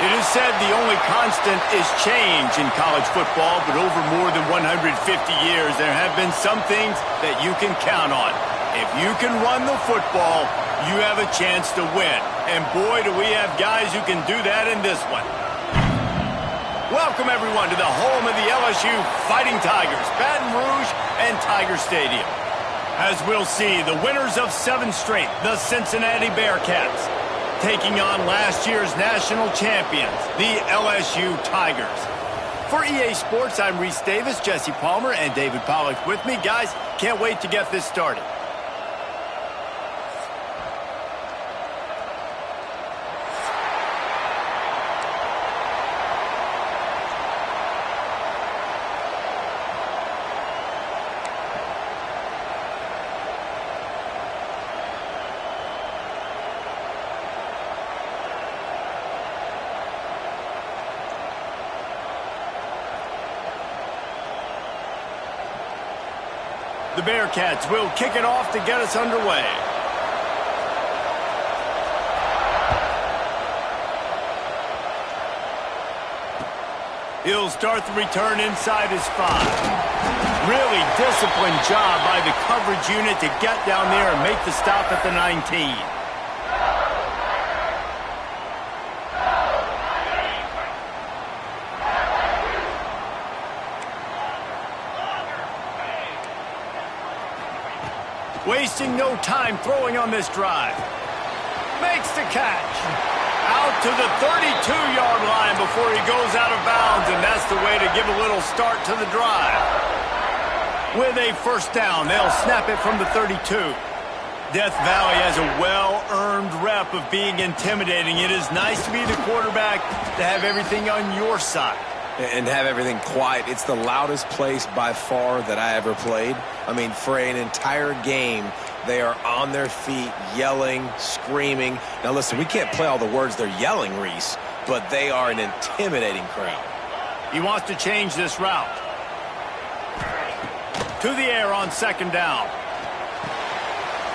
It is said the only constant is change in college football, but over more than 150 years, there have been some things that you can count on. If you can run the football, you have a chance to win. And boy, do we have guys who can do that in this one. Welcome, everyone, to the home of the LSU Fighting Tigers, Baton Rouge and Tiger Stadium. As we'll see, the winners of 7 straight, the Cincinnati Bearcats, taking on last year's national champions, the LSU Tigers. For EA Sports, I'm Reese Davis, Jesse Palmer, and David Pollack with me. Guys, can't wait to get this started. The Bearcats will kick it off to get us underway. He'll start the return inside his 5. Really disciplined job by the coverage unit to get down there and make the stop at the 19. Wasting no time throwing on this drive. Makes the catch. Out to the 32-yard line before he goes out of bounds, and that's the way to give a little start to the drive. With a first down, they'll snap it from the 32. Death Valley has a well-earned rep of being intimidating. It is nice to be the quarterback, to have everything on your side. And have everything quiet. It's the loudest place by far that I ever played. I mean, for an entire game, they are on their feet, yelling, screaming. Now, listen, we can't play all the words they're yelling, Reese, but they are an intimidating crowd. He wants to change this route. To the air on second down.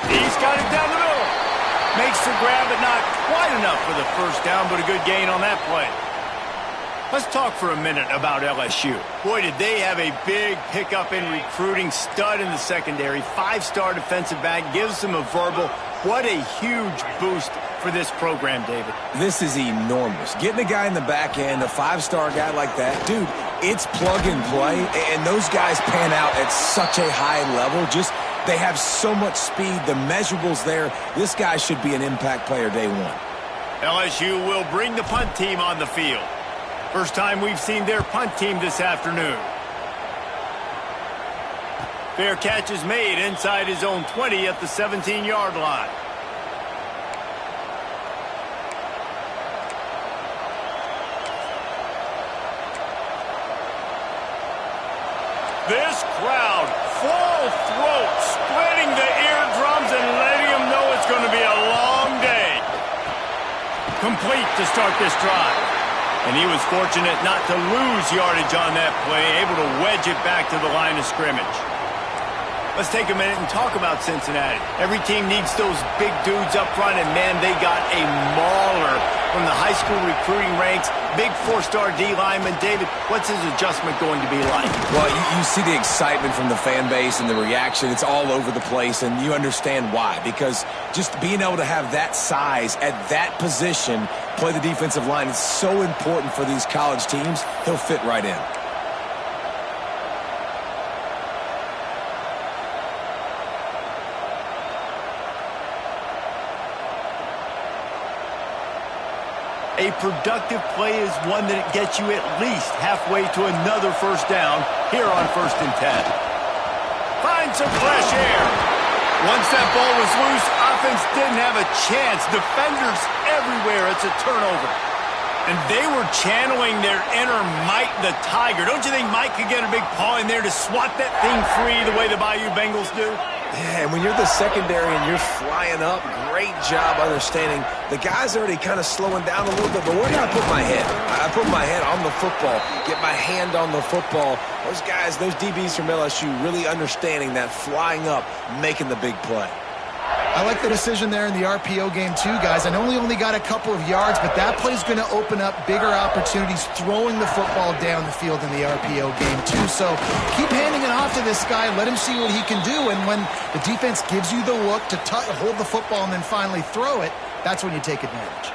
He's got it down the middle. Makes the grab, but not quite enough for the first down, but a good gain on that play. Let's talk for a minute about LSU. Boy, did they have a big pickup in recruiting. Stud in the secondary. 5-star defensive back. Gives them a verbal. What a huge boost for this program, David. This is enormous. Getting a guy in the back end, a 5-star guy like that, dude, it's plug and play. And those guys pan out at such a high level. Just, they have so much speed. The measurables there. This guy should be an impact player day one. LSU will bring the punt team on the field. First time we've seen their punt team this afternoon. Fair catch is made inside his own 20 at the 17-yard line. This crowd, full throat, splitting the eardrums and letting them know it's going to be a long day. Complete to start this drive. And he was fortunate not to lose yardage on that play, able to wedge it back to the line of scrimmage. Let's take a minute and talk about Cincinnati. Every team needs those big dudes up front, and man, they got a mauler from the high school recruiting ranks. Big 4-star D lineman. David, what's his adjustment going to be like? Well, you see the excitement from the fan base and the reaction. It's all over the place, and you understand why. Because just being able to have that size at that position, play the defensive line, is so important for these college teams. He'll fit right in. A productive play is one that gets you at least halfway to another first down here on 1st and 10. Find some fresh air. Once that ball was loose, offense didn't have a chance. Defenders everywhere. It's a turnover. And they were channeling their inner Mike the Tiger. Don't you think Mike could get a big paw in there to swat that thing free the way the Bayou Bengals do? Yeah, and when you're the secondary and you're flying up, great job understanding. The guy's already kind of slowing down a little bit, but where do I put my head? I put my head on the football, get my hand on the football. Those guys, those DBs from LSU really understanding that flying up, making the big play. I like the decision there in the RPO game too, guys. I know he only got a couple of yards, but that play's going to open up bigger opportunities throwing the football down the field in the RPO game too. So keep handing it off to this guy. Let him see what he can do. And when the defense gives you the look to hold the football and then finally throw it, that's when you take advantage.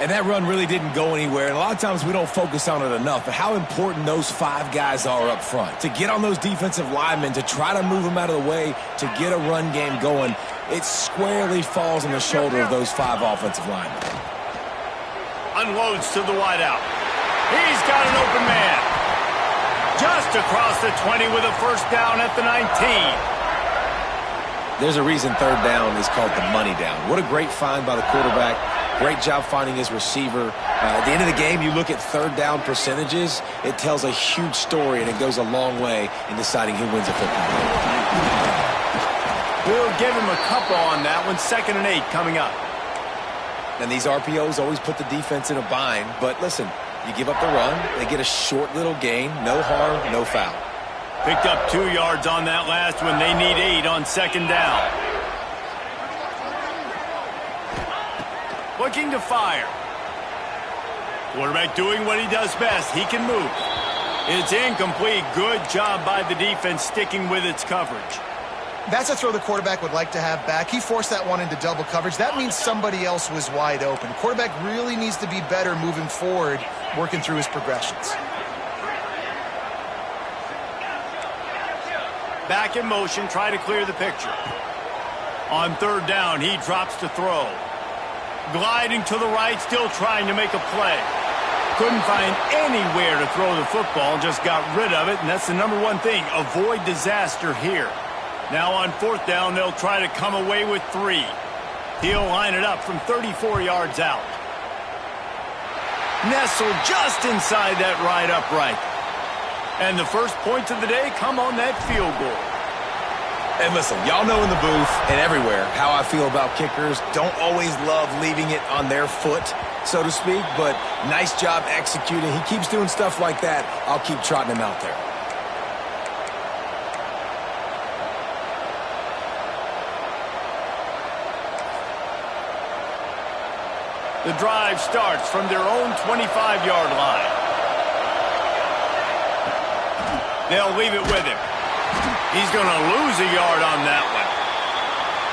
And that run really didn't go anywhere. And a lot of times we don't focus on it enough, but how important those 5 guys are up front. To get on those defensive linemen, to try to move them out of the way, to get a run game going, it squarely falls on the shoulder of those 5 offensive linemen. Unloads to the wideout. He's got an open man. Just across the 20 with a first down at the 19. There's a reason third down is called the money down. What a great find by the quarterback. Great job finding his receiver. At the end of the game, you look at third down percentages, it tells a huge story, and it goes a long way in deciding who wins a football game. We'll give him a couple on that one. 2nd and 8 coming up. And these RPOs always put the defense in a bind. But listen, you give up the run, they get a short little gain, no harm, no foul. Picked up 2 yards on that last one. They need 8 on 2nd down. Looking to fire. Quarterback doing what he does best. He can move. It's incomplete. Good job by the defense sticking with its coverage. That's a throw the quarterback would like to have back. He forced that one into double coverage. That means somebody else was wide open. Quarterback really needs to be better moving forward, working through his progressions. Back in motion, try to clear the picture. On 3rd down, he drops to throw. Gliding to the right, still trying to make a play. Couldn't find anywhere to throw the football, just got rid of it, and that's the #1 thing. Avoid disaster here. Now on 4th down, they'll try to come away with 3. He'll line it up from 34 yards out. Nestled just inside that right upright. And the first points of the day come on that field goal. And listen, y'all know in the booth and everywhere how I feel about kickers. Don't always love leaving it on their foot, so to speak, but nice job executing. He keeps doing stuff like that. I'll keep trotting him out there. The drive starts from their own 25-yard line. They'll leave it with him. He's going to lose a yard on that one.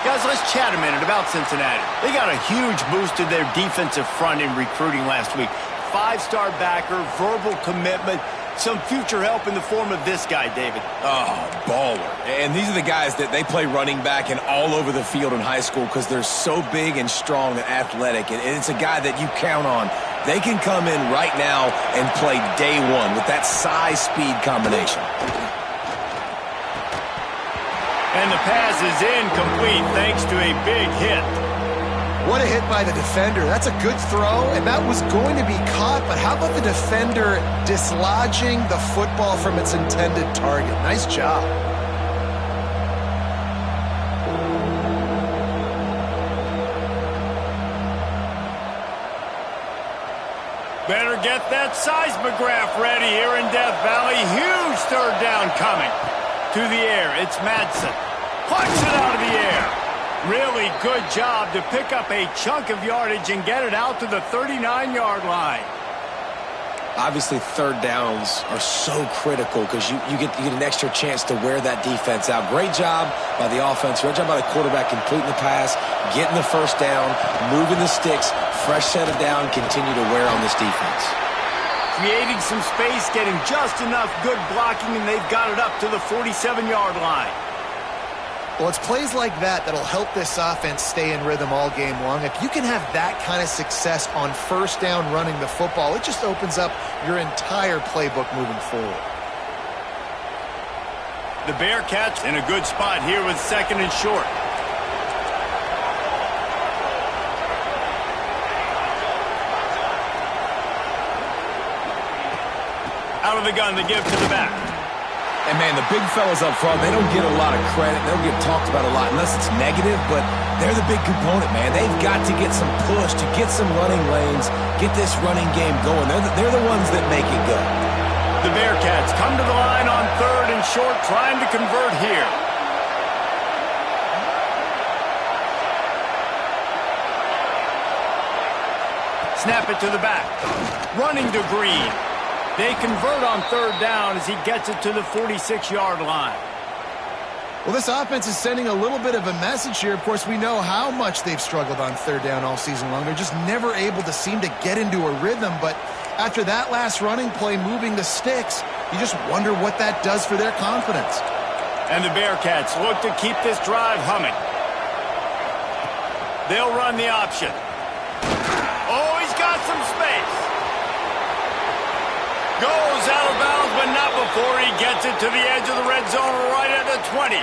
Guys, let's chat a minute about Cincinnati. They got a huge boost to their defensive front in recruiting last week. 5-star backer, verbal commitment, some future help in the form of this guy, David. Oh, baller. And these are the guys that they play running back and all over the field in high school because they're so big and strong and athletic. And it's a guy that you count on. They can come in right now and play day one with that size-speed combination. And the pass is incomplete thanks to a big hit. What a hit by the defender. That's a good throw, and that was going to be caught, but how about the defender dislodging the football from its intended target? Nice job. Better get that seismograph ready here in Death Valley. Huge 3rd down coming. To the air, it's Madsen. Punch it out of the air. Really good job to pick up a chunk of yardage and get it out to the 39-yard line. Obviously, 3rd downs are so critical because you get an extra chance to wear that defense out. Great job by the offense. Great job by the quarterback completing the pass, getting the 1st down, moving the sticks, fresh set of down, continue to wear on this defense. Creating some space, getting just enough good blocking, and they've got it up to the 47-yard line. Well, it's plays like that that'll help this offense stay in rhythm all game long. If you can have that kind of success on 1st down running the football, it just opens up your entire playbook moving forward. The Bearcats in a good spot here with 2nd and short. Out of the gun, they give to the back. And, man, the big fellas up front, they don't get a lot of credit. They don't get talked about a lot unless it's negative, but they're the big component, man. They've got to get some push, to get some running lanes, get this running game going. They're the ones that make it go. The Bearcats come to the line on 3rd and short, trying to convert here. snap it to the back. Running to Green. They convert on third down as he gets it to the 46-yard line. Well, this offense is sending a little bit of a message here. Of course, we know how much they've struggled on third down all season long. They're just never able to seem to get into a rhythm. But after that last running play moving the sticks, you just wonder what that does for their confidence. And the Bearcats look to keep this drive humming. They'll run the option. Oh, he's got some space. Goes out of bounds, but not before he gets it to the edge of the red zone right at the 20.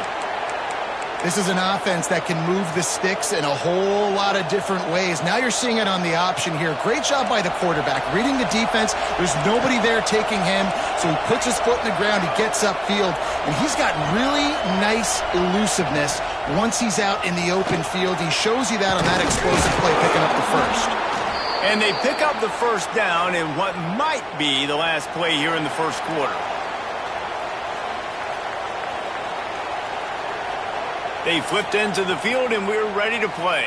This is an offense that can move the sticks in a whole lot of different ways. Now you're seeing it on the option here. Great job by the quarterback. Reading the defense, there's nobody there taking him, so he puts his foot in the ground, he gets upfield, and he's got really nice elusiveness once he's out in the open field. He shows you that on that explosive play, picking up the first. And they pick up the first down in what might be the last play here in the first quarter. They flipped into the field, and we're ready to play.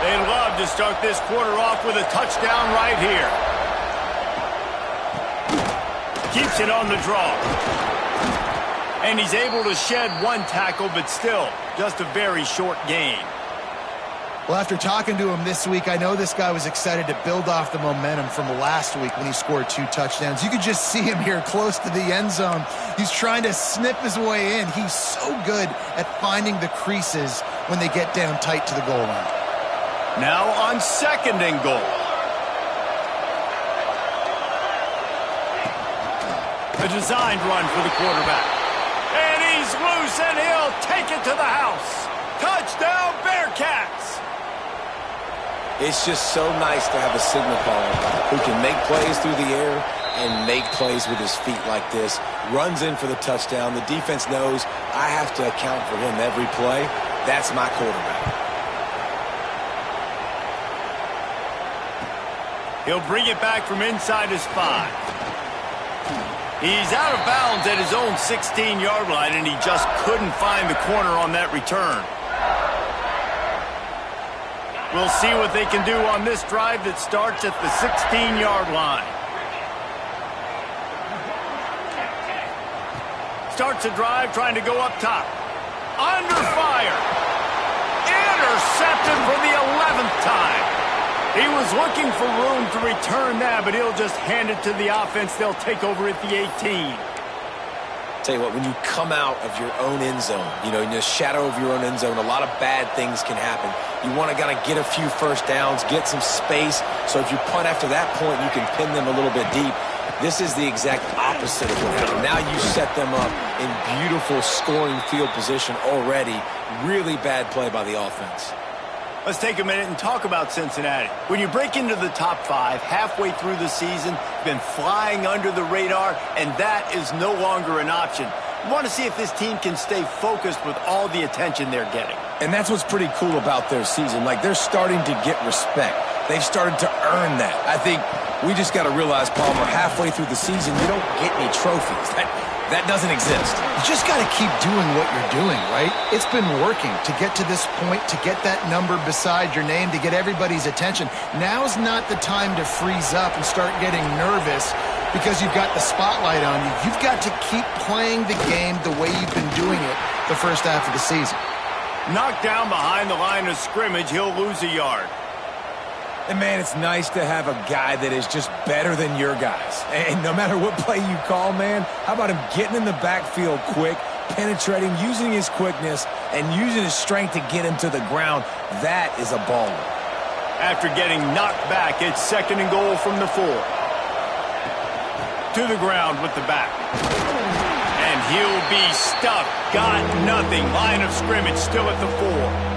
They love to start this quarter off with a touchdown right here. Keeps it on the draw. And he's able to shed one tackle, but still, just a very short gain. Well, after talking to him this week, I know this guy was excited to build off the momentum from last week when he scored 2 touchdowns. You could just see him here close to the end zone. He's trying to snip his way in. He's so good at finding the creases when they get down tight to the goal line. Now on 2nd and goal. A designed run for the quarterback. And he's loose, and he'll take it to the house. Touchdown, Bearcats! It's just so nice to have a signal caller who can make plays through the air and make plays with his feet like this. Runs in for the touchdown. The defense knows I have to account for him every play. That's my quarterback. He'll bring it back from inside his 5. He's out of bounds at his own 16-yard line, and he just couldn't find the corner on that return. We'll see what they can do on this drive that starts at the 16-yard line. Starts a drive trying to go up top. Under fire. Intercepted for the 11th time. He was looking for room to return that, but he'll just hand it to the offense. They'll take over at the 18. Tell you what, when you come out of your own end zone, in the shadow of your own end zone, a lot of bad things can happen. You want to kind of get a few first downs, get some space, so if you punt after that point, you can pin them a little bit deep. This is the exact opposite of what happened. Now you set them up in beautiful scoring field position already. Really bad play by the offense. Let's take a minute and talk about Cincinnati. When you break into the top 5 halfway through the season, been flying under the radar, and that is no longer an option. You want to see if this team can stay focused with all the attention they're getting. And that's what's pretty cool about their season. Like, they're starting to get respect. They've started to earn that. I think we just got to realize, Palmer, halfway through the season, you don't get any trophies. That doesn't exist. You just got to keep doing what you're doing, right? It's been working to get to this point, to get that number beside your name, to get everybody's attention. Now's not the time to freeze up and start getting nervous because you've got the spotlight on you. You've got to keep playing the game the way you've been doing it the first half of the season. Knocked down behind the line of scrimmage, he'll lose a yard. And, man, it's nice to have a guy that is just better than your guys. And no matter what play you call, man, how about him getting in the backfield quick, penetrating, using his quickness, and using his strength to get him to the ground? That is a baller. After getting knocked back, it's 2nd and goal from the 4. To the ground with the back. And he'll be stuck. Got nothing. Line of scrimmage still at the 4.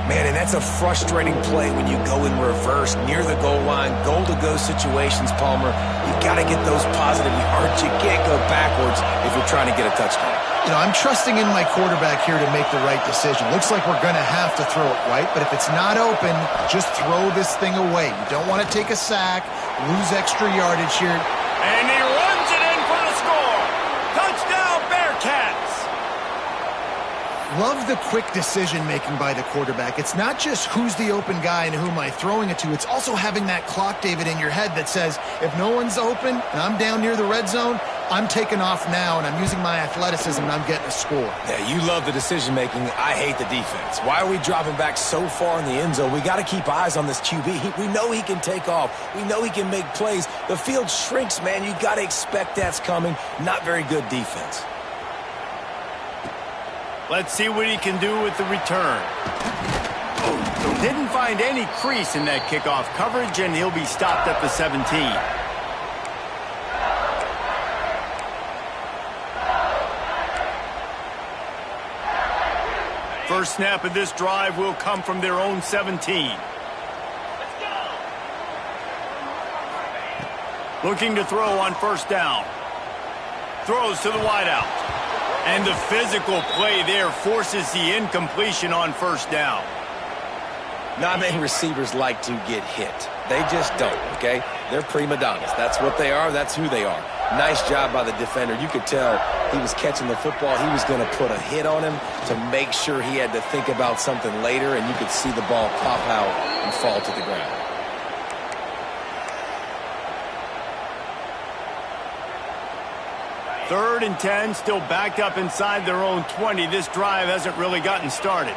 Man, and that's a frustrating play when you go in reverse near the goal line, goal-to-go situations, Palmer. You got to get those positive yards. You can't go backwards if you're trying to get a touchdown. You know, I'm trusting in my quarterback here to make the right decision. Looks like we're going to have to throw it, right? But if it's not open, just throw this thing away. You don't want to take a sack, lose extra yardage here. And he runs it in for the score. Touchdown, Bearcats. Love the quick decision-making by the quarterback. It's not just who's the open guy and who am I throwing it to. It's also having that clock, David, in your head that says, if no one's open and I'm down near the red zone, I'm taking off now, and I'm using my athleticism, and I'm getting a score. Yeah, you love the decision-making. I hate the defense. Why are we dropping back so far in the end zone? We got to keep eyes on this QB. We know he can take off. We know he can make plays. The field shrinks, man. You got to expect that's coming. Not very good defense. Let's see what he can do with the return. Didn't find any crease in that kickoff coverage, and he'll be stopped at the 17. First snap of this drive will come from their own 17. Looking to throw on first down. Throws to the wideout. And the physical play there forces the incompletion on first down. Not many receivers like to get hit. They just don't, okay? They're prima donnas. That's what they are. That's who they are. Nice job by the defender. You could tell he was catching the football. He was going to put a hit on him to make sure he had to think about something later, and you could see the ball pop out and fall to the ground. Third and 10, still backed up inside their own 20. This drive hasn't really gotten started.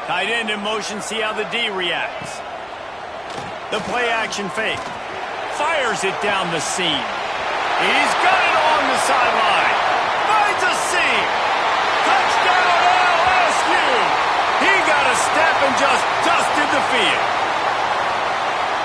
Tight end in motion, see how the D reacts. The play action fake. Fires it down the seam. He's got it on the sideline. Finds a seam. Touchdown LSU. He got a step and just dusted the field.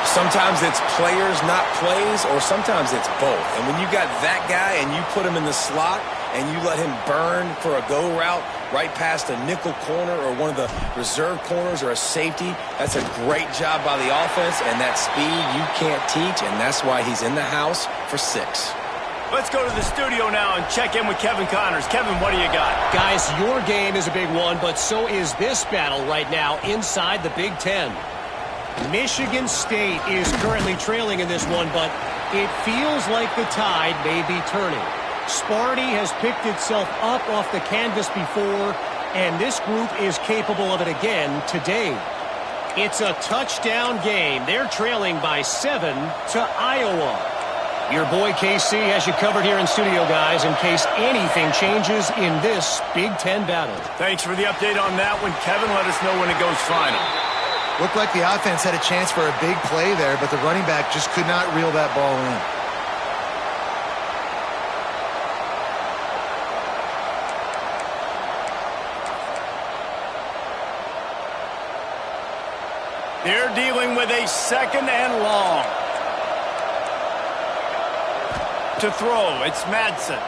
Sometimes it's players, not plays, or sometimes it's both. And when you got that guy and you put him in the slot and you let him burn for a go route right past a nickel corner or one of the reserve corners or a safety, that's a great job by the offense, and that speed you can't teach, and that's why he's in the house for 6. Let's go to the studio now and check in with Kevin Connors. Kevin, what do you got? Guys, your game is a big one, but so is this battle right now inside the Big Ten. Michigan State is currently trailing in this one, but it feels like the tide may be turning. Sparty has picked itself up off the canvas before, and this group is capable of it again today. It's a touchdown game. They're trailing by 7 to Iowa. Your boy KC has you covered here in studio, guys, in case anything changes in this Big Ten battle. Thanks for the update on that one, Kevin. Let us know when it goes final. Looked like the offense had a chance for a big play there, but the running back just could not reel that ball in. They're dealing with a second and long. To throw, it's Madsen.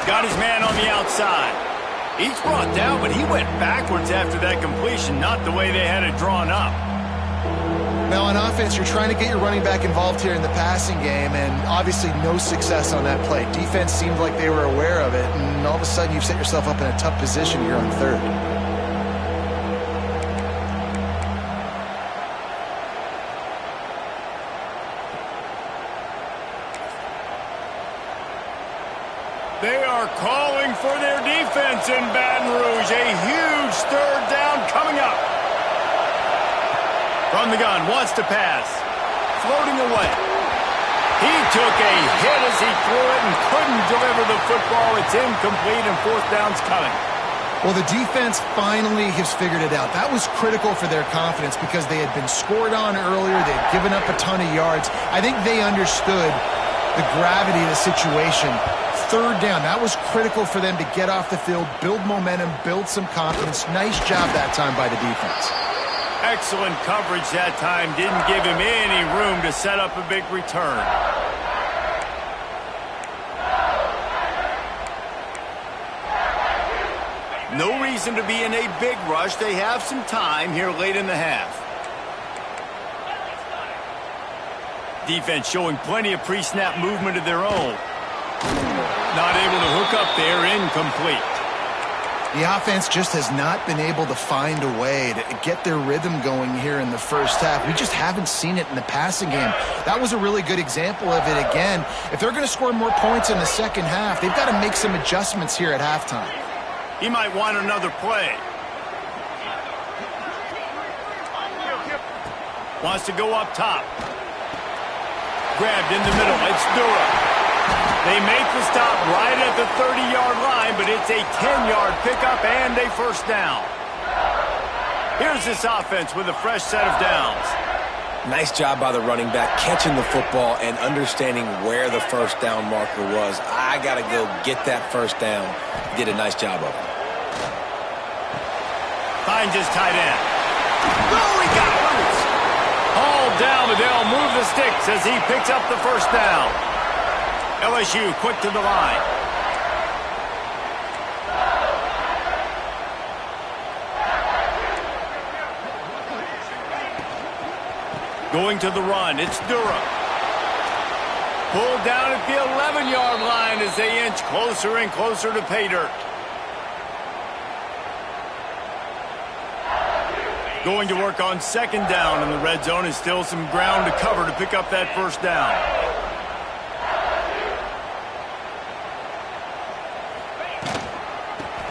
Got his man on the outside. He's brought down, but he went backwards after that completion, not the way they had it drawn up. Now, on offense, you're trying to get your running back involved here in the passing game, and obviously no success on that play. Defense seemed like they were aware of it, and all of a sudden you've set yourself up in a tough position here on third. They are calling for their defense in Baton Rouge. A huge third down coming up. From the gun, wants to pass. Floating away. He took a hit as he threw it and couldn't deliver the football. It's incomplete and fourth down's coming. Well, the defense finally has figured it out. That was critical for their confidence because they had been scored on earlier. They had given up a ton of yards. I think they understood the gravity of the situation. Third down, that was critical for them to get off the field, build momentum, build some confidence. Nice job that time by the defense. Excellent coverage that time. Didn't give him any room to set up a big return. No reason to be in a big rush. They have some time here late in the half. Defense showing plenty of pre-snap movement of their own. Not able to hook up there, incomplete. The offense just has not been able to find a way to get their rhythm going here in the first half. We just haven't seen it in the passing game. That was a really good example of it again. If they're going to score more points in the second half, they've got to make some adjustments here at halftime. He might want another play. Wants to go up top. Grabbed in the middle. It's Dura. They make the stop right at the 30-yard line, but it's a 10-yard pickup and a first down. Here's this offense with a fresh set of downs. Nice job by the running back, catching the football and understanding where the first down marker was. I got to go get that first down. Did a nice job of it. Finds his tight end. Oh, he got loose. Hauled down, but they'll move the sticks as he picks up the first down. LSU quick to the line. Going to the run, it's Dura. Pulled down at the 11-yard line as they inch closer and closer to pay dirt. Going to work on second down in the red zone, and still some ground to cover to pick up that first down.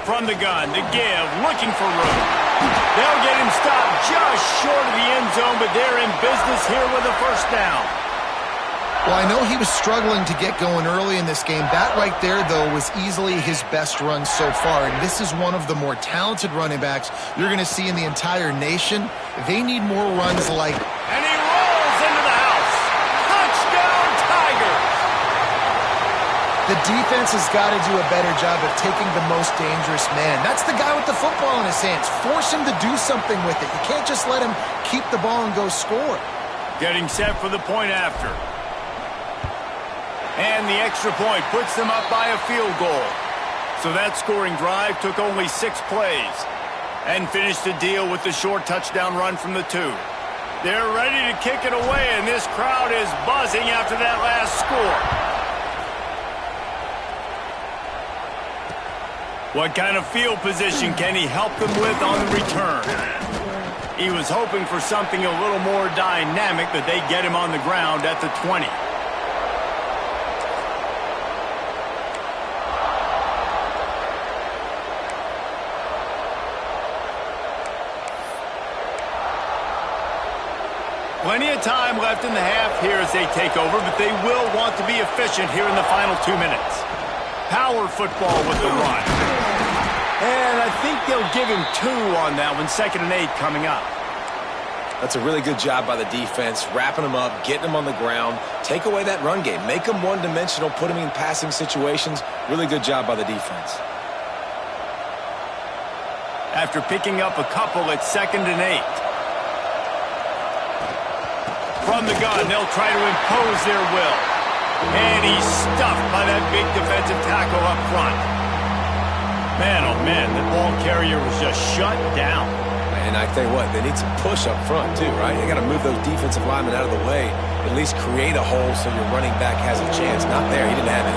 From the gun, to give, looking for room. They'll get him stopped just short of the end zone, but they're in business here with a first down. Well, I know he was struggling to get going early in this game. That right there, though, was easily his best run so far. And this is one of the more talented running backs you're going to see in the entire nation. They need more runs like... And he rolls into the house. Touchdown, Tigers! The defense has got to do a better job of taking the most dangerous man. That's the guy with the football in his hands. Force him to do something with it. You can't just let him keep the ball and go score. Getting set for the point after. And the extra point puts them up by a field goal. So that scoring drive took only 6 plays and finished the deal with the short touchdown run from the 2. They're ready to kick it away, and this crowd is buzzing after that last score. What kind of field position can he help them with on the return? He was hoping for something a little more dynamic, but they get him on the ground at the 20. Plenty of time left in the half here as they take over, but they will want to be efficient here in the final 2 minutes. Power football with the run. And I think they'll give him 2 on that one, 2nd and 8 coming up. That's a really good job by the defense, wrapping them up, getting them on the ground, take away that run game, make them one-dimensional, put them in passing situations. Really good job by the defense. After picking up a couple, it's 2nd and 8. From the gun, they'll try to impose their will. And he's stuffed by that big defensive tackle up front. Man, oh man, that ball carrier was just shut down. And I tell you what, they need some push up front too, right? You got to move those defensive linemen out of the way, at least create a hole so your running back has a chance. Not there, he didn't have it.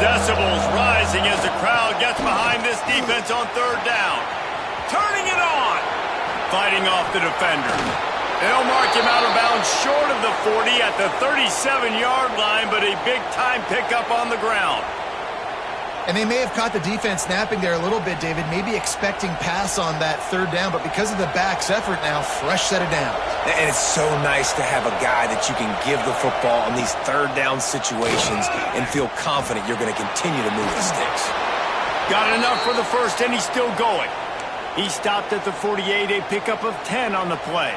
Decibels rising as the crowd gets behind this defense on 3rd down. Turning it on. Fighting off the defender. They'll mark him out of bounds short of the 40 at the 37-yard line, but a big-time pickup on the ground. And they may have caught the defense napping there a little bit, David, maybe expecting pass on that 3rd down, but because of the back's effort now, fresh set of downs. And it's so nice to have a guy that you can give the football on these 3rd down situations and feel confident you're going to continue to move the sticks. Got enough for the first, and he's still going. He stopped at the 48, a pickup of 10 on the play.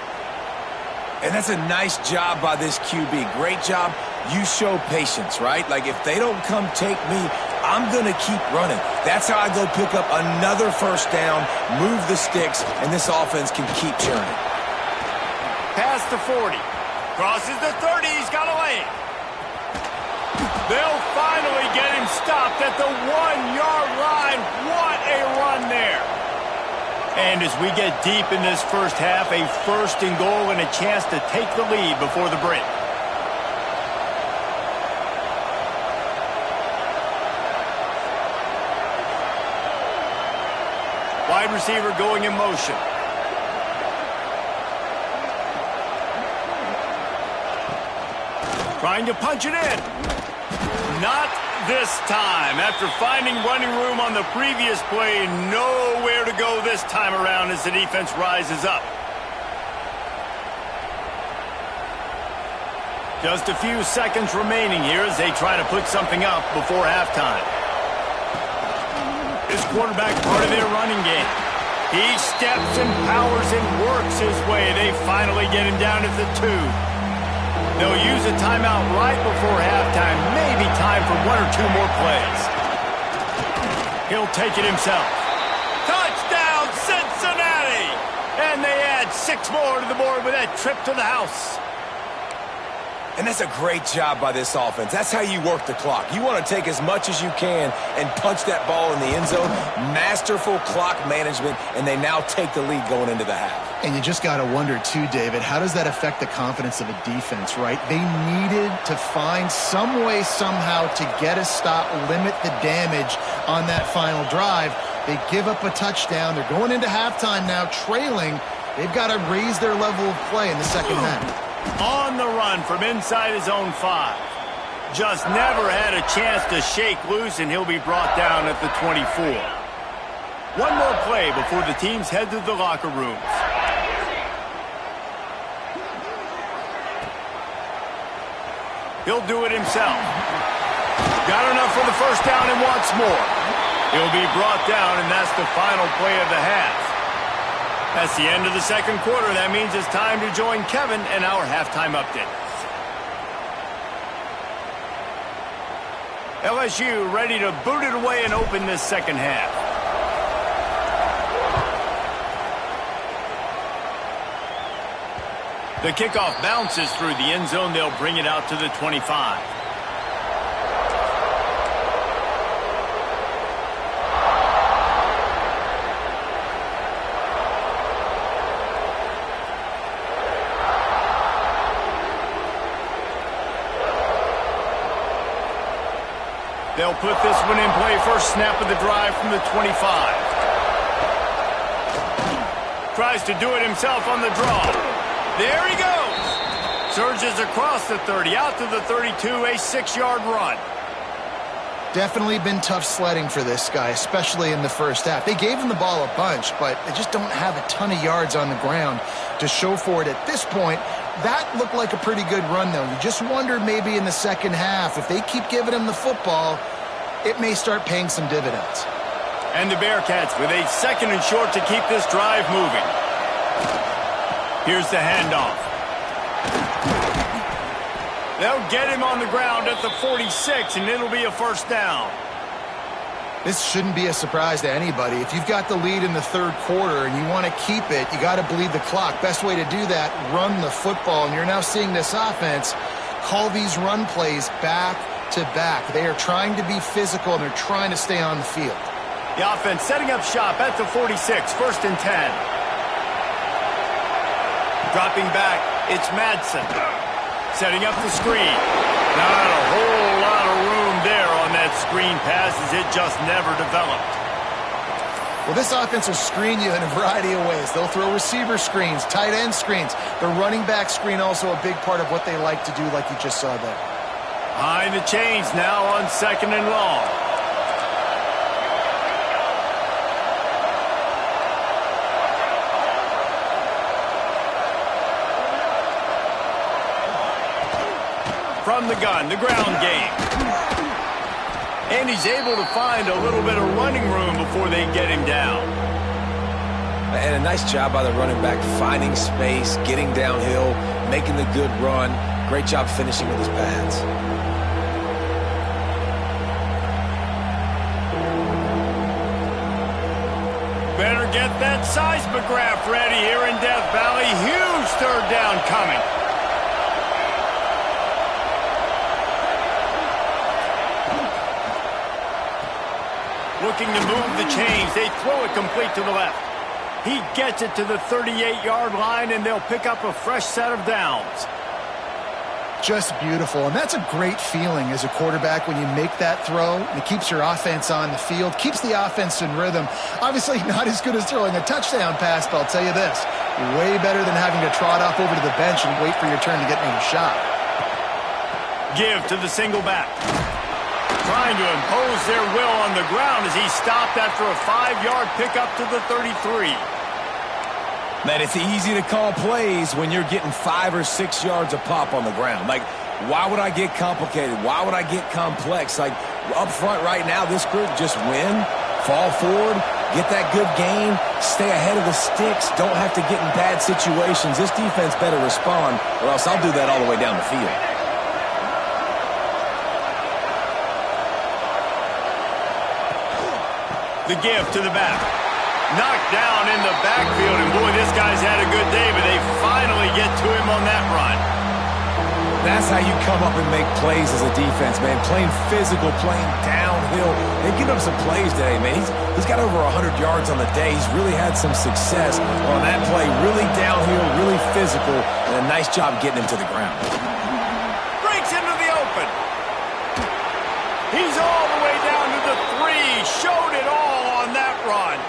And that's a nice job by this QB. Great job. You show patience, right? Like, if they don't come take me, I'm going to keep running. That's how I go pick up another first down, move the sticks, and this offense can keep churning. Past the 40. Crosses the 30. He's got a lane. They'll finally get him stopped at the 1-yard line. What a run there. And as we get deep in this first half, a 1st and goal and a chance to take the lead before the break. Wide receiver going in motion. Trying to punch it in. Not this time. After finding running room on the previous play, nowhere to go this time around as the defense rises up. Just a few seconds remaining here as they try to put something up before halftime. This quarterback part of their running game. He steps and powers and works his way. They finally get him down at the 2. They'll use a timeout right before halftime. Maybe time for 1 or 2 more plays. He'll take it himself. Touchdown, Cincinnati! And they add 6 more to the board with that trip to the house. And that's a great job by this offense. That's how you work the clock. You want to take as much as you can and punch that ball in the end zone. Masterful clock management, and they now take the lead going into the half. And you just got to wonder, too, David, how does that affect the confidence of a defense, right? They needed to find some way, somehow, to get a stop, limit the damage on that final drive. They give up a touchdown. They're going into halftime now, trailing. They've got to raise their level of play in the second half. On the run from inside his own 5. Just never had a chance to shake loose, and he'll be brought down at the 24. One more play before the teams head to the locker rooms. He'll do it himself. Got enough for the first down and wants more. He'll be brought down, and that's the final play of the half. That's the end of the second quarter. That means it's time to join Kevin and our halftime update. LSU ready to boot it away and open this second half. The kickoff bounces through the end zone. They'll bring it out to the 25. They'll put this one in play. First snap of the drive from the 25. Tries to do it himself on the draw. There he goes. Surges across the 30, out to the 32, a 6-yard run. Definitely been tough sledding for this guy, especially in the first half. They gave him the ball a bunch, but they just don't have a ton of yards on the ground to show for it at this point. That looked like a pretty good run, though. You just wonder maybe in the second half, if they keep giving him the football, it may start paying some dividends. And the Bearcats with a 2nd and short to keep this drive moving. Here's the handoff. They'll get him on the ground at the 46, and it'll be a first down. This shouldn't be a surprise to anybody. If you've got the lead in the third quarter and you want to keep it, you got to bleed the clock. Best way to do that, run the football. And you're now seeing this offense call these run plays back to back. They are trying to be physical, and they're trying to stay on the field. The offense setting up shop at the 46, 1st and 10. Dropping back, it's Madsen. Setting up the screen. Not a whole lot of room there on that screen pass, as it just never developed. Well, this offense will screen you in a variety of ways. They'll throw receiver screens, tight end screens. The running back screen also a big part of what they like to do, like you just saw there. Behind the chains now on 2nd and long. From the gun, the ground game. And he's able to find a little bit of running room before they get him down. And a nice job by the running back, finding space, getting downhill, making the good run. Great job finishing with his pads. Better get that seismograph ready here in Death Valley. Huge third down coming. Looking to move the chains. They throw it complete to the left. He gets it to the 38-yard line, and they'll pick up a fresh set of downs. Just beautiful, and that's a great feeling as a quarterback when you make that throw, and it keeps your offense on the field, keeps the offense in rhythm. Obviously not as good as throwing a touchdown pass, but I'll tell you this, way better than having to trot off over to the bench and wait for your turn to get another shot. Give to the single back. Trying to impose their will on the ground as he stopped after a 5-yard pickup to the 33. Man, it's easy to call plays when you're getting 5 or 6 yards a pop on the ground. Like, why would I get complicated? Why would I get complex? Like, up front right now, this group just win, fall forward, get that good gain, stay ahead of the sticks, don't have to get in bad situations. This defense better respond, or else I'll do that all the way down the field. The give to the back. Knocked down in the backfield, and boy, this guy's had a good day, but they finally get to him on that run. That's how you come up and make plays as a defense, man. Playing physical, playing downhill. They've given up some plays today, man. He's got over 100 yards on the day. He's really had some success on that play. Really downhill, really physical, and a nice job getting him to the ground. Breaks into the open. He's all the way down to the 3. Showed it all on that run.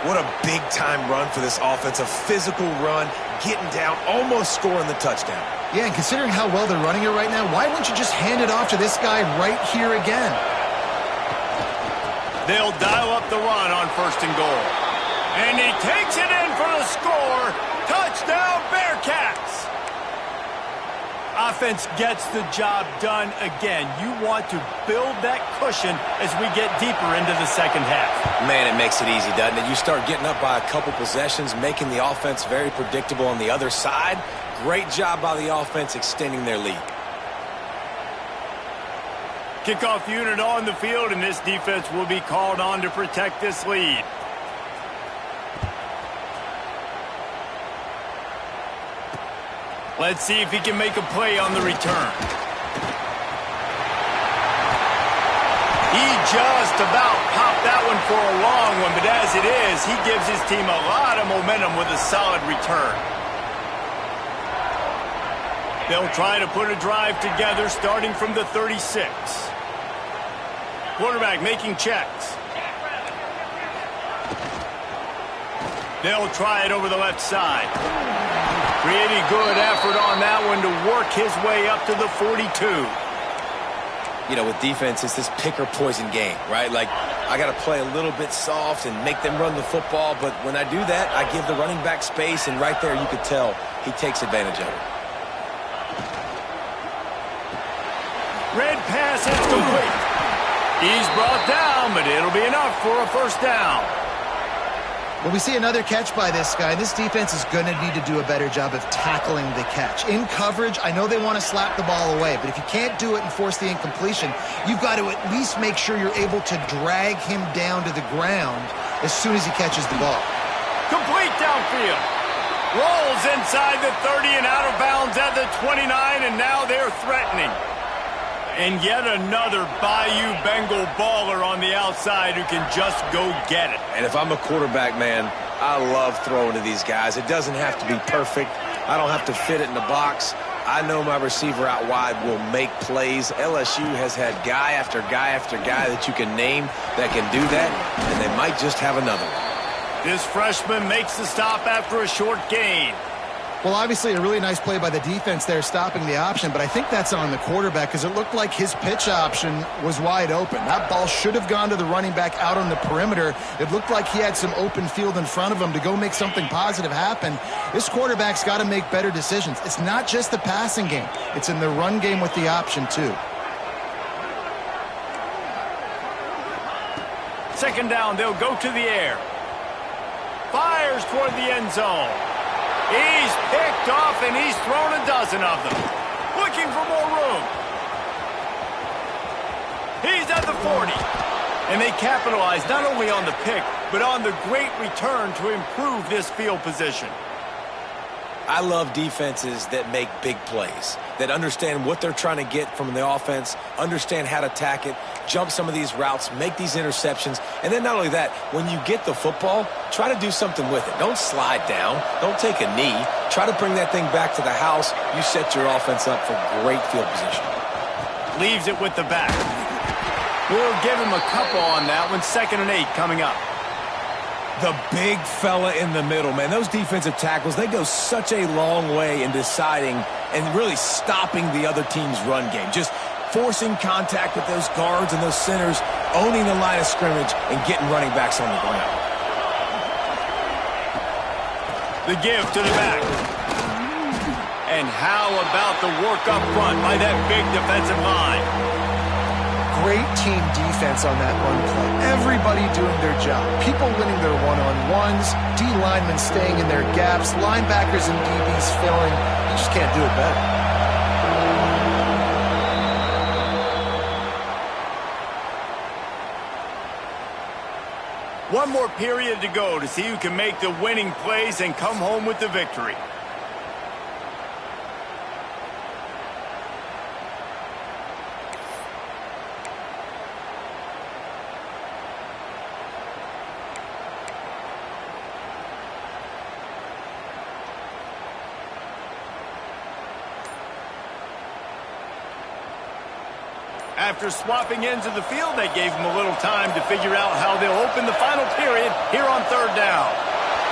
What a big-time run for this offense. A physical run, getting down, almost scoring the touchdown. Yeah, and considering how well they're running it right now, why wouldn't you just hand it off to this guy right here again? They'll dial up the run on 1st and goal. And he takes it in for the score. Touchdown, Bearcats! Offense gets the job done again. You want to build that cushion as we get deeper into the second half. Man, it makes it easy, doesn't it? You start getting up by a couple possessions, making the offense very predictable on the other side. Great job by the offense extending their lead. Kickoff unit on the field, and this defense will be called on to protect this lead. Let's see if he can make a play on the return. He just about popped that one for a long one, but as it is, he gives his team a lot of momentum with a solid return. They'll try to put a drive together starting from the 36. Quarterback making checks. They'll try it over the left side. Pretty good effort on that one to work his way up to the 42. You know, with defense, it's this pick-or-poison game, right? Like, I got to play a little bit soft and make them run the football, but when I do that, I give the running back space, and right there you could tell he takes advantage of it. Red pass is complete. He's brought down, but it'll be enough for a 1st down. Well, we see another catch by this guy. This defense is going to need to do a better job of tackling the catch. In coverage, I know they want to slap the ball away, but if you can't do it and force the incompletion, you've got to at least make sure you're able to drag him down to the ground as soon as he catches the ball. Complete downfield. Rolls inside the 30 and out of bounds at the 29, and now they're threatening. And yet another Bayou Bengal baller on the outside who can just go get it. And if I'm a quarterback, man, I love throwing to these guys. It doesn't have to be perfect. I don't have to fit it in the box. I know my receiver out wide will make plays. LSU has had guy after guy after guy that you can name that can do that, and they might just have another one. This freshman makes the stop after a short gain. Well, obviously a really nice play by the defense there stopping the option, but I think that's on the quarterback because it looked like his pitch option was wide open. That ball should have gone to the running back out on the perimeter. It looked like he had some open field in front of him to go make something positive happen. This quarterback's got to make better decisions. It's not just the passing game. It's in the run game with the option, too. 2nd down, they'll go to the air. Fires toward the end zone. He's picked off, and he's thrown a dozen of them. Looking for more room. He's at the 40. And they capitalize not only on the pick, but on the great return to improve this field position. I love defenses that make big plays, that understand what they're trying to get from the offense, understand how to attack it, jump some of these routes, make these interceptions, and then not only that, when you get the football, try to do something with it. Don't slide down. Don't take a knee. Try to bring that thing back to the house. You set your offense up for great field position. Leaves it with the back. We'll give him a couple on that one. 2nd and 8 coming up. The big fella in the middle, man. Those defensive tackles, they go such a long way in deciding and really stopping the other team's run game. Just forcing contact with those guards and those centers, owning the line of scrimmage, and getting running backs on the ground. The give to the back. And how about the work up front by that big defensive line? Great team defense on that run play. Everybody doing their job. People winning their one-on-ones, D linemen staying in their gaps, linebackers and DBs filling. You just can't do it better. One more period to go to see who can make the winning plays and come home with the victory. After swapping ends of the field, that gave them a little time to figure out how they'll open the final period here on 3rd down.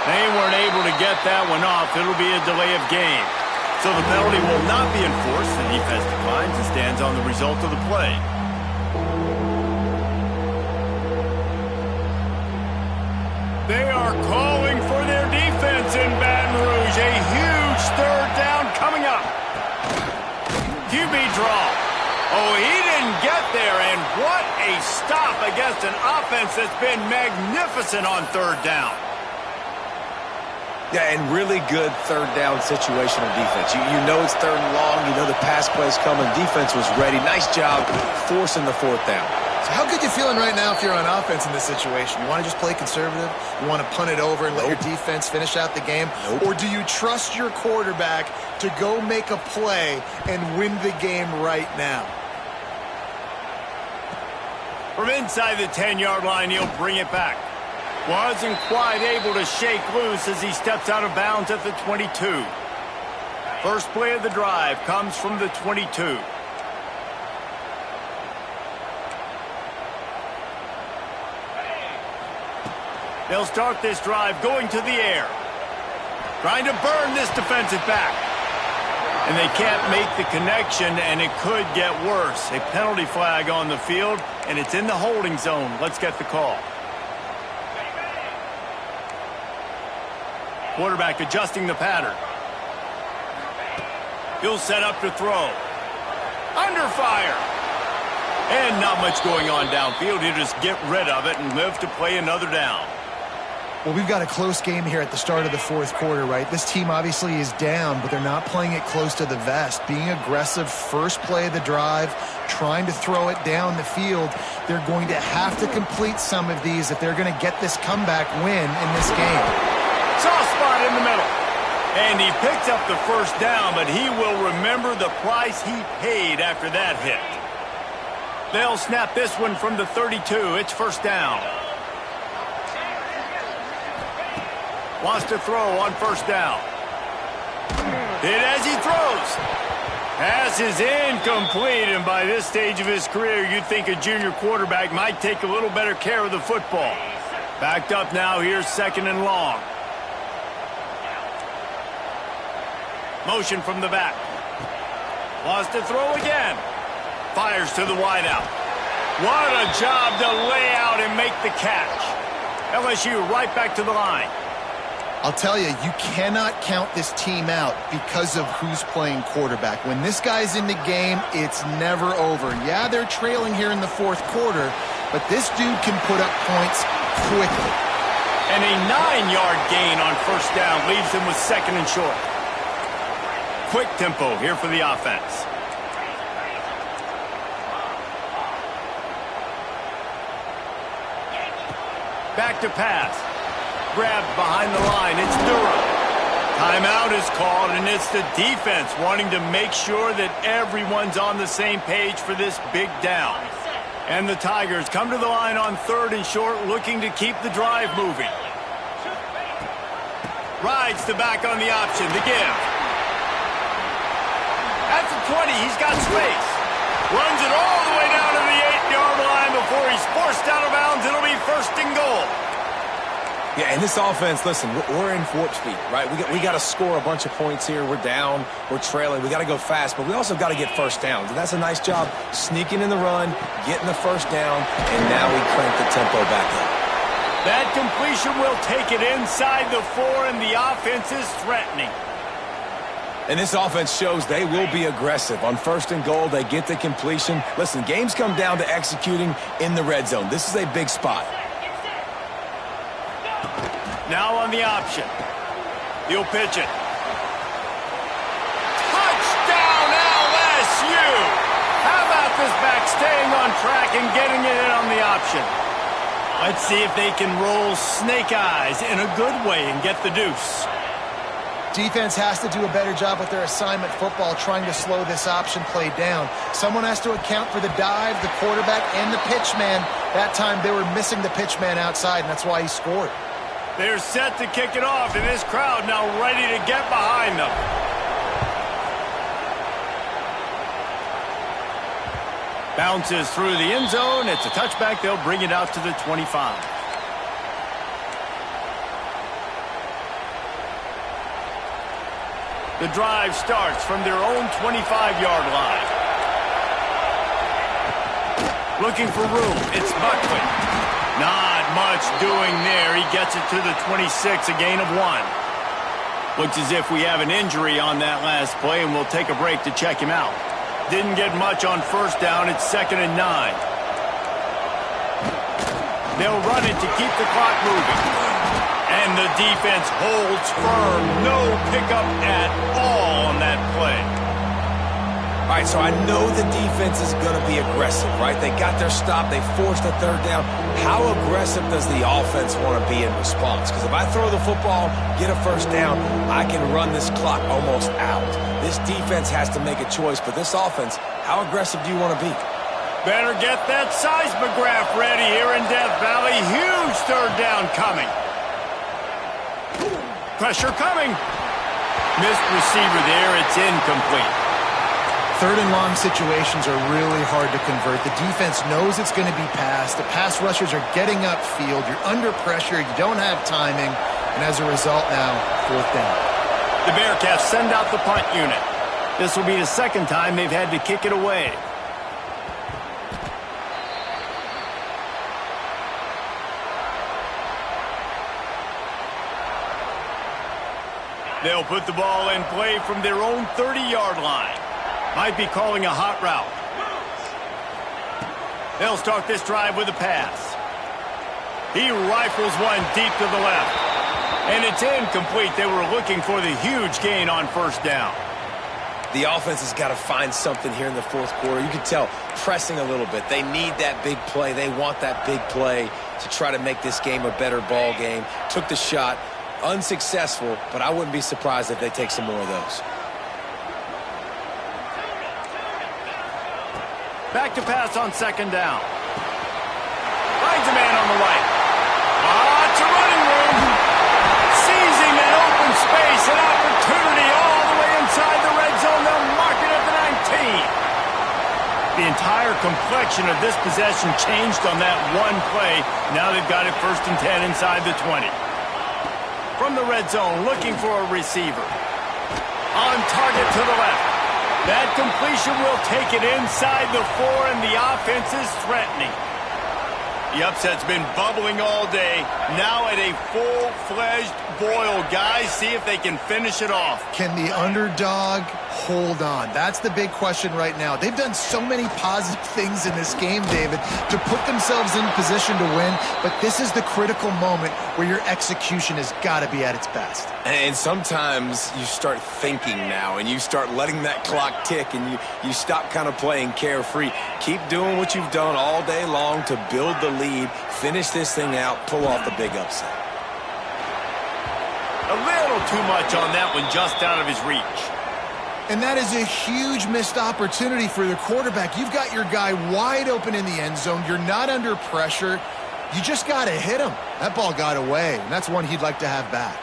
They weren't able to get that one off. It'll be a delay of game. So the penalty will not be enforced. The defense declines and stands on the result of the play. They are calling for their defense in Baton Rouge. A huge 3rd down coming up. QB draw. Oh, he didn't get there, and what a stop against an offense that's been magnificent on 3rd down. Yeah, and really good 3rd down situational defense. You know it's 3rd and long. You know the pass play's coming. Defense was ready. Nice job forcing the 4th down. So how good you feeling right now if you're on offense in this situation? You want to just play conservative? You want to punt it over and let your defense finish out the game? Or do you trust your quarterback to go make a play and win the game right now? From inside the 10-yard line, he'll bring it back. Wasn't quite able to shake loose as he steps out of bounds at the 22. First play of the drive comes from the 22. They'll start this drive going to the air. Trying to burn this defensive back. And they can't make the connection, and it could get worse. A penalty flag on the field, and it's in the holding zone. Let's get the call. Quarterback adjusting the pattern. He'll set up to throw. Under fire. And not much going on downfield. He'll just get rid of it and live to play another down. Well, we've got a close game here at the start of the 4th quarter, right? This team obviously is down, but they're not playing it close to the vest. Being aggressive, first play of the drive, trying to throw it down the field. They're going to have to complete some of these if they're going to get this comeback win in this game. Soft spot in the middle. And he picks up the 1st down, but he will remember the price he paid after that hit. They'll snap this one from the 32. It's 1st down. Wants to throw on 1st down. Hit as he throws. Pass is incomplete, and by this stage of his career, you'd think a junior quarterback might take a little better care of the football. Backed up now, here's 2nd and long. Motion from the back. Wants to throw again. Fires to the wideout. What a job to lay out and make the catch. LSU right back to the line. I'll tell you, you cannot count this team out because of who's playing quarterback. When this guy's in the game, it's never over. Yeah, they're trailing here in the 4th quarter, but this dude can put up points quickly. And a 9-yard gain on 1st down leaves him with 2nd and short. Quick tempo here for the offense. Back to pass. Grabbed behind the line. It's Durham. Timeout is is called, and it's the defense wanting to make sure that everyone's on the same page for this big down. And the Tigers come to the line on 3rd and short, looking to keep the drive moving. Rides the back on the option, the give. At the 20, he's got space. Runs it all the way down to the 8-yard line before he's forced out of bounds. It'll be 1st and goal. Yeah, and this offense, listen, we're in warp speed, right? We got to score a bunch of points here. We're down. We're trailing. We got to go fast, but we also got to get first downs. And that's a nice job sneaking in the run, getting the first down, and now we crank the tempo back up. That completion will take it inside the 4, and the offense is threatening. And this offense shows they will be aggressive. On 1st and goal, they get the completion. Listen, games come down to executing in the red zone. This is a big spot. Now on the option. He'll pitch it. Touchdown, LSU! How about this back staying on track and getting it in on the option? Let's see if they can roll snake eyes in a good way and get the deuce. Defense has to do a better job with their assignment football, trying to slow this option play down. Someone has to account for the dive, the quarterback, and the pitch man. That time they were missing the pitch man outside, and that's why he scored. They're set to kick it off, and this crowd now ready to get behind them. Bounces through the end zone. It's a touchback. They'll bring it out to the 25. The drive starts from their own 25-yard line. Looking for room. It's Buckley. Not much doing there. He gets it to the 26, a gain of 1. Looks as if we have an injury on that last play, and we'll take a break to check him out. Didn't get much on 1st down. It's 2nd and 9. They'll run it to keep the clock moving. And the defense holds firm. No pickup at all on that play. All right, so I know the defense is going to be aggressive, right? They got their stop. They forced a 3rd down. How aggressive does the offense want to be in response? Because if I throw the football, get a 1st down, I can run this clock almost out. This defense has to make a choice, but this offense, how aggressive do you want to be? Better get that seismograph ready here in Death Valley. Huge 3rd down coming. Pressure coming. Missed receiver there. It's incomplete. 3rd and long situations are really hard to convert. The defense knows it's going to be passed. The pass rushers are getting upfield. You're under pressure. You don't have timing. And as a result now, 4th down. The Bearcats send out the punt unit. This will be the 2nd time they've had to kick it away. They'll put the ball in play from their own 30-yard line. Might be calling a hot route. They'll start this drive with a pass. He rifles one deep to the left. And it's incomplete. They were looking for the huge gain on 1st down. The offense has got to find something here in the 4th quarter. You can tell, pressing a little bit. They need that big play. They want that big play to try to make this game a better ball game. Took the shot. Unsuccessful, but I wouldn't be surprised if they take some more of those. Back to pass on 2nd down. Finds a man on the right. It's a running room. Seizing an open space, an opportunity all the way inside the red zone. They'll mark it at the 19. The entire complexion of this possession changed on that one play. Now they've got it 1st and 10 inside the 20. From the red zone, looking for a receiver. On target to the left. That completion will take it inside the 4, and the offense is threatening. The upset's been bubbling all day. Now at a full-fledged boil. Guys, see if they can finish it off. Can the underdog hold on? That's the big question right now. They've done so many positive things in this game, David, to put themselves in position to win, but this is the critical moment where your execution has got to be at its best. And sometimes you start thinking now, and you start letting that clock tick, and you stop kind of playing carefree. Keep doing what you've done all day long to build the lead, finish this thing out, pull off the big upset. A little too much on that one, just out of his reach. And that is a huge missed opportunity for the quarterback. You've got your guy wide open in the end zone. You're not under pressure. You just got to hit him. That ball got away, and that's one he'd like to have back.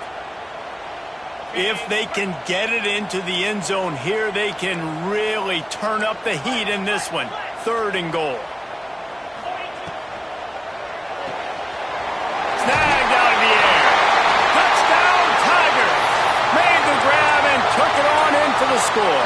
If they can get it into the end zone here, they can really turn up the heat in this one. 3rd and goal. Snagged out of the air. Touchdown, Tigers. Made the grab and took it on in for the score.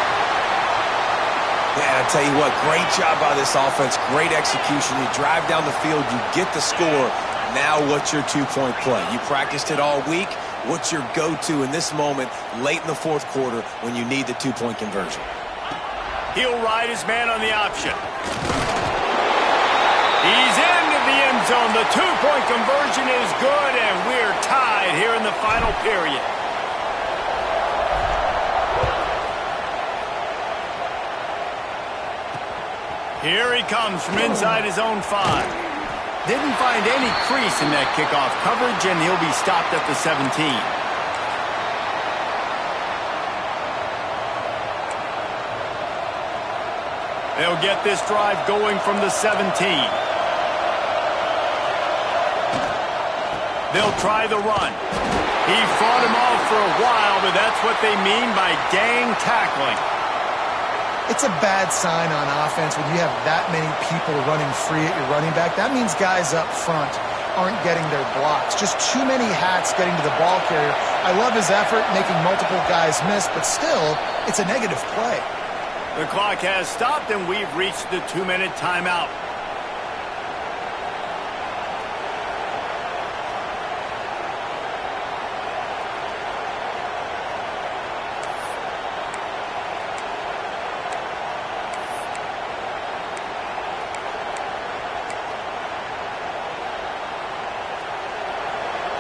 Yeah, I tell you what, great job by this offense. Great execution. You drive down the field, you get the score. Now what's your 2-point play? You practiced it all week. What's your go-to in this moment late in the 4th quarter when you need the 2-point conversion? He'll ride his man on the option. He's into the end zone. The 2-point conversion is good, and we're tied here in the final period. Here he comes from inside his own 5. Didn't find any crease in that kickoff coverage, and he'll be stopped at the 17. They'll get this drive going from the 17. They'll try the run. He fought him off for a while, but that's what they mean by gang tackling. It's a bad sign on offense when you have that many people running free at your running back. That means guys up front aren't getting their blocks. Just too many hats getting to the ball carrier. I love his effort, making multiple guys miss, but still, it's a negative play. The clock has stopped, and we've reached the 2-minute timeout.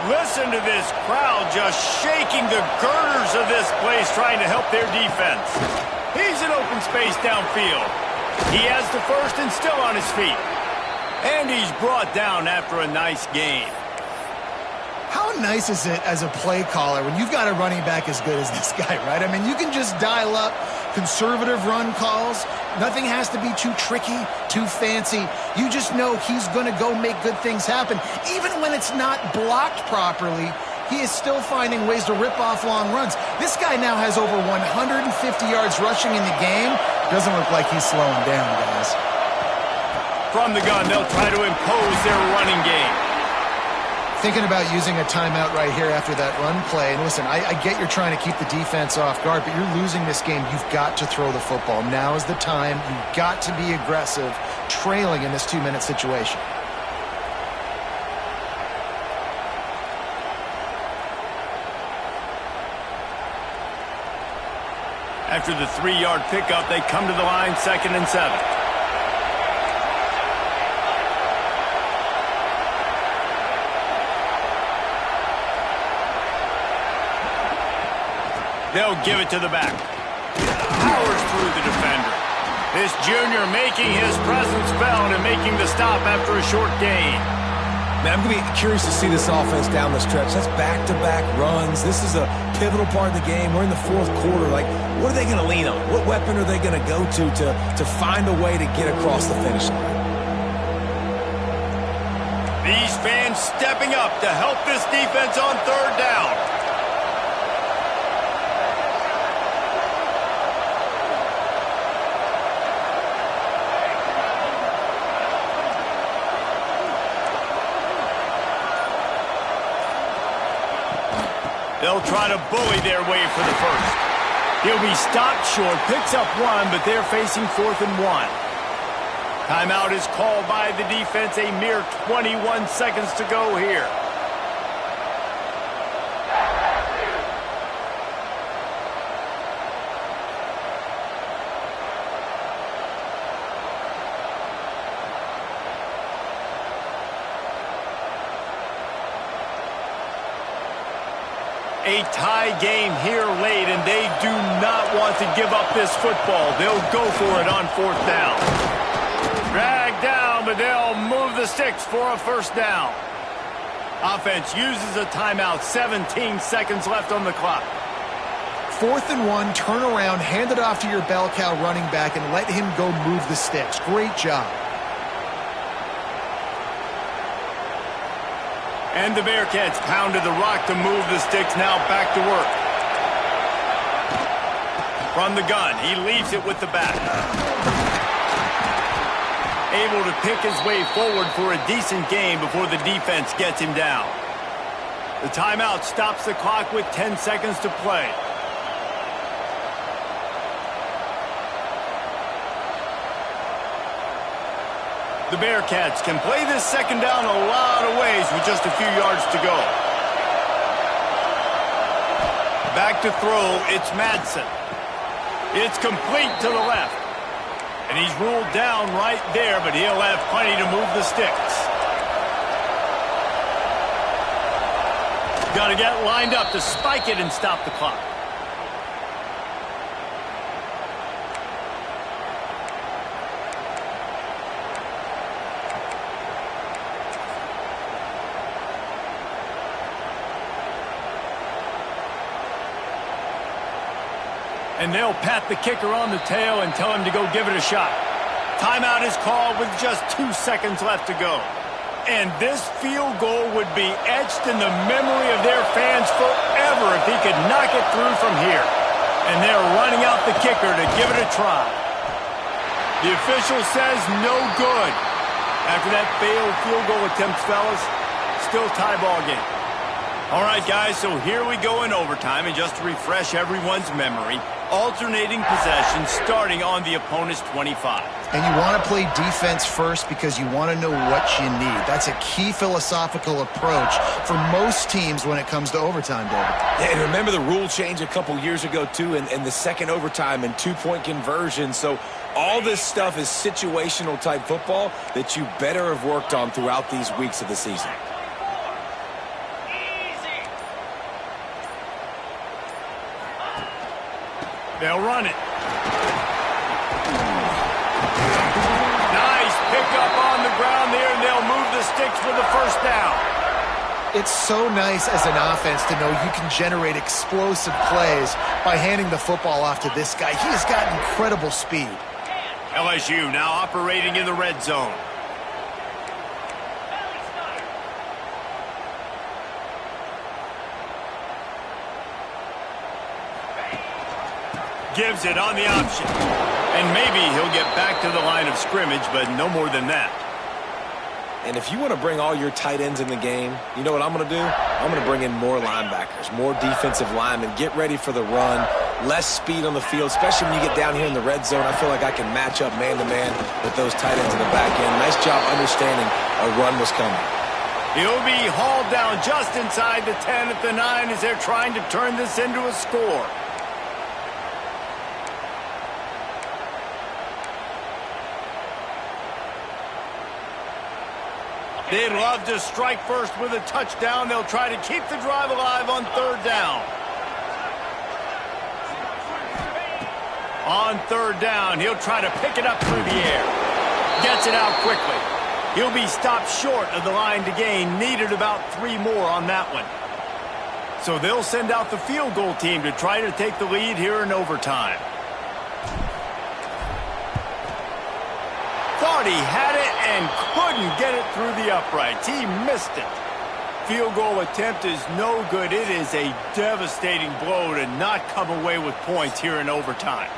Listen to this crowd just shaking the girders of this place, trying to help their defense. He's in open space downfield. He has the 1st and still on his feet. And he's brought down after a nice gain. How nice is it as a play caller when you've got a running back as good as this guy, right? I mean, you can just dial up conservative run calls. Nothing has to be too tricky, too fancy. You just know he's going to go make good things happen. Even when it's not blocked properly, he is still finding ways to rip off long runs. This guy now has over 150 yards rushing in the game. Doesn't look like he's slowing down, guys. From the gun, they'll try to impose their running game. Thinking about using a timeout right here after that run play. And listen, I get you're trying to keep the defense off guard, but you're losing this game. You've got to throw the football. Now is the time. You've got to be aggressive, trailing in this 2-minute situation. After the 3-yard pickup, they come to the line, 2nd and 7. They'll give it to the back. Powers through the defender. This junior making his presence felt and making the stop after a short gain. Man, I'm going to be curious to see this offense down the stretch. That's back-to-back runs. This is a pivotal part of the game. We're in the 4th quarter. Like, what are they going to lean on? What weapon are they going to go to find a way to get across the finish line? These fans stepping up to help this defense on 3rd down. They'll try to bully their way for the 1st. He'll be stopped short, picks up 1, but they're facing 4th and 1. Timeout is called by the defense. A mere 21 seconds to go here. A tie game here late, and they do not want to give up this football. They'll go for it on 4th down. Dragged down, but they'll move the sticks for a 1st down. Offense uses a timeout. 17 seconds left on the clock. 4th and 1, turn around, hand it off to your bell cow running back, and let him go move the sticks. Great job. And the Bearcats pounded the rock to move the sticks. Now back to work. From the gun, he leaves it with the back. Able to pick his way forward for a decent game before the defense gets him down. The timeout stops the clock with 10 seconds to play. The Bearcats can play this second down a lot of ways with just a few yards to go. Back to throw, it's Madsen. It's complete to the left. And he's ruled down right there, but he'll have plenty to move the sticks. Got to get lined up to spike it and stop the clock. And they'll pat the kicker on the tail and tell him to go give it a shot. Timeout is called with just 2 seconds left to go. And this field goal would be etched in the memory of their fans forever if he could knock it through from here. And they're running out the kicker to give it a try. The official says no good. After that failed field goal attempt, fellas, still tie ball game. All right, guys, so here we go in overtime, and just to refresh everyone's memory, alternating possession starting on the opponent's 25. And you want to play defense first because you want to know what you need. That's a key philosophical approach for most teams when it comes to overtime, David. Yeah, and remember the rule change a couple years ago, too, and the second overtime and two-point conversion. So all this stuff is situational-type football that you better have worked on throughout these weeks of the season. They'll run it. Nice pickup on the ground there, and they'll move the sticks for the first down. It's so nice as an offense to know you can generate explosive plays by handing the football off to this guy. He has got incredible speed. LSU now operating in the red zone. Gives it on the option. And maybe he'll get back to the line of scrimmage, but no more than that. And if you want to bring all your tight ends in the game, you know what I'm going to do? I'm going to bring in more linebackers, more defensive linemen, get ready for the run, less speed on the field, especially when you get down here in the red zone. I feel like I can match up man-to-man with those tight ends in the back end. Nice job understanding a run was coming. He'll be hauled down just inside the 10 at the 9 as they're trying to turn this into a score. They'd love to strike first with a touchdown. They'll try to keep the drive alive on third down. On third down, he'll try to pick it up through the air. Gets it out quickly. He'll be stopped short of the line to gain. Needed about 3 more on that one. So they'll send out the field goal team to try to take the lead here in overtime. Thought he had it and couldn't get it through the uprights. He missed it. Field goal attempt is no good. It is a devastating blow to not come away with points here in overtime.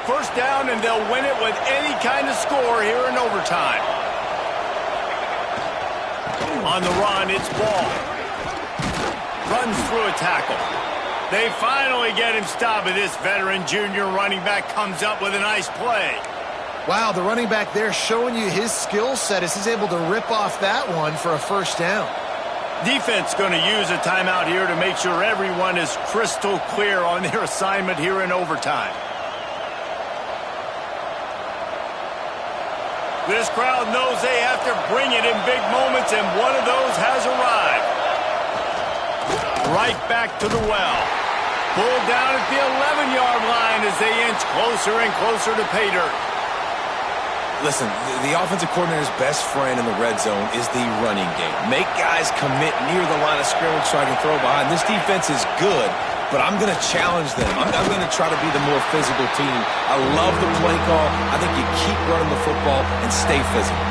First down, and they'll win it with any kind of score here in overtime. On the run, it's Ball. Runs through a tackle. They finally get him stopped, but this veteran junior running back comes up with a nice play. Wow, the running back there showing you his skill set as he's able to rip off that one for a first down. Defense going to use a timeout here to make sure everyone is crystal clear on their assignment here in overtime. This crowd knows they have to bring it in big moments, and one of those has arrived. Right back to the well. Pulled down at the 11-yard line as they inch closer and closer to pay dirt. Listen, the offensive coordinator's best friend in the red zone is the running game. Make guys commit near the line of scrimmage so I can throw behind. This defense is good, but I'm going to challenge them. I'm going to try to be the more physical team. I love the play call. I think you keep running the football and stay physical.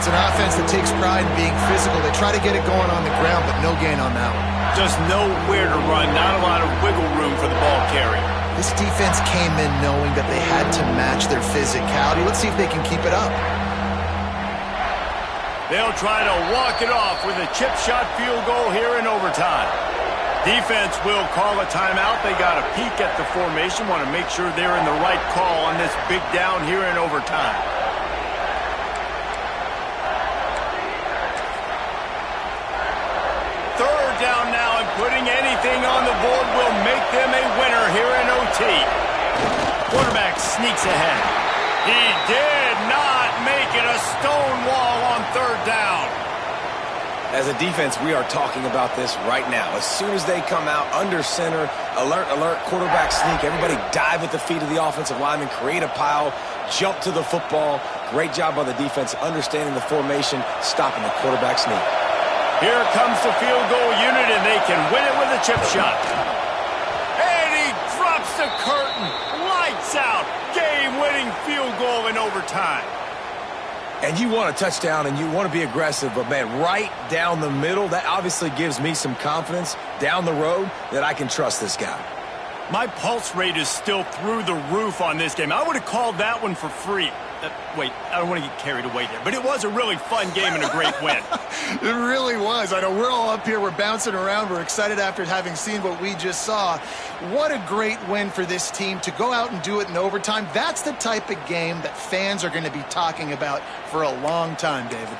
It's an offense that takes pride in being physical. They try to get it going on the ground, but no gain on that one. Just nowhere to run. Not a lot of wiggle room for the ball carrier. This defense came in knowing that they had to match their physicality. Let's see if they can keep it up. They'll try to walk it off with a chip shot field goal here in overtime. Defense will call a timeout. They got a peek at the formation. Want to make sure they're in the right call on this big down here in overtime. Third down now, and putting anything on the board will make them a winner here in OT. Quarterback sneaks ahead. He did not make it a stone wall on third down. As a defense, we are talking about this right now. As soon as they come out under center, alert, alert, quarterback sneak, everybody dive at the feet of the offensive lineman, create a pile, jump to the football. Great job by the defense, understanding the formation, stopping the quarterback sneak. Here comes the field goal unit, and they can win it with a chip shot. And he drops the curtain. Lights out. Game-winning field goal in overtime. And you want a touchdown, and you want to be aggressive, but, man, right down the middle, that obviously gives me some confidence down the road that I can trust this guy. My pulse rate is still through the roof on this game. I would have called that one for free. Wait, I don't want to get carried away there, but it was a really fun game and a great win. It really was. I know we're all up here, we're bouncing around, we're excited after having seen what we just saw. What a great win for this team to go out and do it in overtime. That's the type of game that fans are going to be talking about for a long time, David.